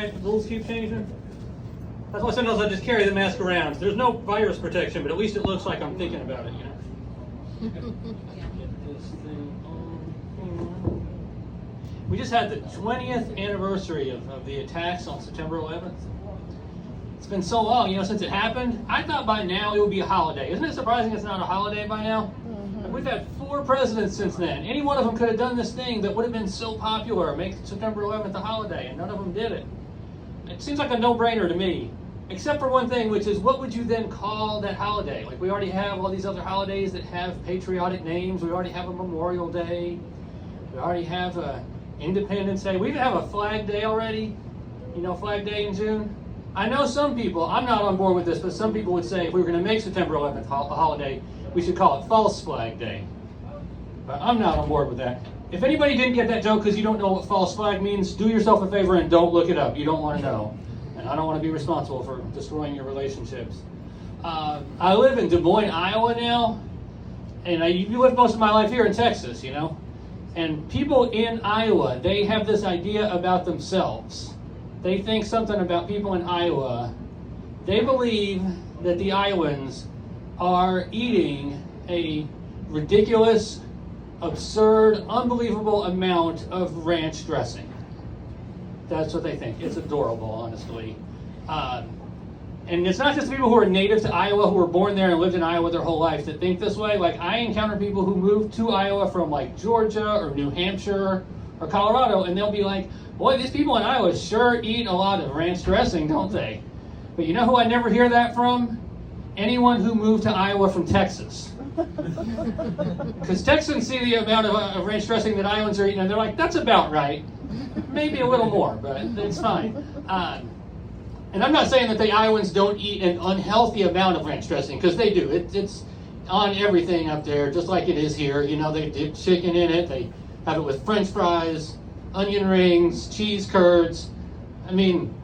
right? The rules keep changing. That's why sometimes I just carry the mask around. There's no virus protection, but at least it looks like I'm thinking about it, you know? Get this thing on. We just had the 20th anniversary of the attacks on September 11th. It's been so long, you know, since it happened. I thought by now it would be a holiday. Isn't it surprising it's not a holiday by now? Mm-hmm. We've had 4 presidents since then. Any one of them could have done this thing that would have been so popular, make September 11th a holiday, and none of them did it. It seems like a no-brainer to me. Except for one thing, which is what would you then call that holiday? Like, we already have all these other holidays that have patriotic names. We already have a Memorial Day. We already have a Independence Day. We even have a Flag Day already. You know, Flag Day in June. I know some people, I'm not on board with this, but some people would say if we were going to make September 11th a holiday, we should call it False Flag Day. But I'm not on board with that. If anybody didn't get that joke because you don't know what false flag means, do yourself a favor and don't look it up. You don't want to know. And I don't want to be responsible for destroying your relationships. I live in Des Moines, Iowa now, and you lived most of my life here in Texas, you know. And people in Iowa, they have this idea about themselves. They think something about people in Iowa. They believe that the Iowans are eating a ridiculous, absurd, unbelievable amount of ranch dressing. That's what they think. It's adorable, honestly. And it's not just people who are native to Iowa, who were born there and lived in Iowa their whole life, that think this way. Like, I encounter people who moved to Iowa from, like, Georgia or New Hampshire or Colorado, and they'll be like, boy, these people in Iowa sure eat a lot of ranch dressing, don't they? But you know who I never hear that from? Anyone who moved to Iowa from Texas. Because Texans see the amount of ranch dressing that Iowans are eating, and they're like, that's about right. Maybe a little more, but it's fine. And I'm not saying that the Iowans don't eat an unhealthy amount of ranch dressing, because they do. It's on everything up there, just like it is here. You know, they dip chicken in it. They have it with French fries, onion rings, cheese curds. I mean,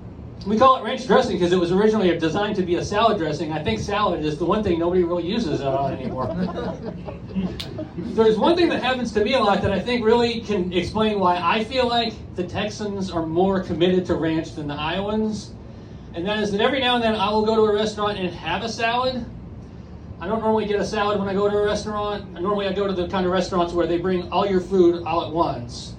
we call it ranch dressing because it was originally designed to be a salad dressing. I think salad is the one thing nobody really uses it on anymore. There's one thing that happens to me a lot that I think really can explain why I feel like the Texans are more committed to ranch than the Iowans. And that is that every now and then I will go to a restaurant and have a salad. I don't normally get a salad when I go to a restaurant. Normally I go to the kind of restaurants where they bring all your food all at once.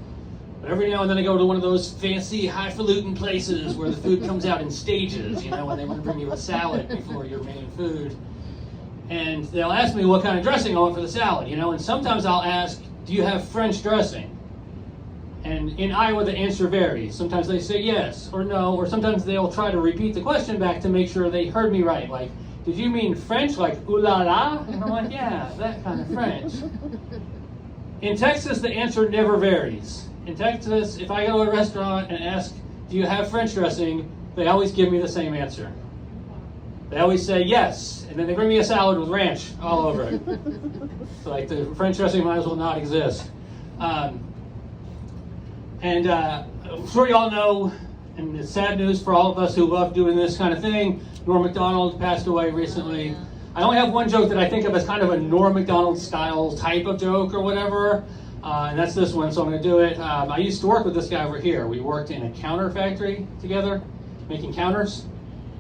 But every now and then I go to one of those fancy, highfalutin places where the food comes out in stages, you know, when they want to bring you a salad before your main food. And they'll ask me what kind of dressing I want for the salad, you know, and sometimes I'll ask, do you have French dressing? And in Iowa, the answer varies. Sometimes they say yes or no, or sometimes they'll try to repeat the question back to make sure they heard me right. Like, did you mean French, like ooh la la? And I'm like, yeah, that kind of French. In Texas, the answer never varies. In Texas, if I go to a restaurant and ask, do you have French dressing, they always give me the same answer. They always say yes, and then they bring me a salad with ranch all over it. So like the French dressing might as well not exist. And I'm sure you all know, and it's sad news for all of us who love doing this kind of thing, Norm Macdonald passed away recently. I only have one joke that I think of as kind of a Norm Macdonald style type of joke or whatever. And that's this one, so I'm going to do it. I used to work with this guy over here. We worked in a counter factory together, making counters.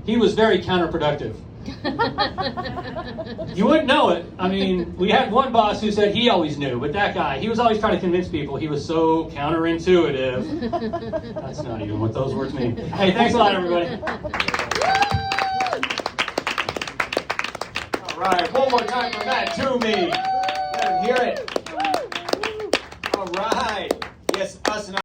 He was very counterproductive. You wouldn't know it. I mean, we had one boss who said he always knew, but that guy, he was always trying to convince people he was so counterintuitive. That's not even what those words mean. Hey, thanks a lot, everybody. All right, one more time for Matt Toomey. Let him hear it. All right. Yes, us and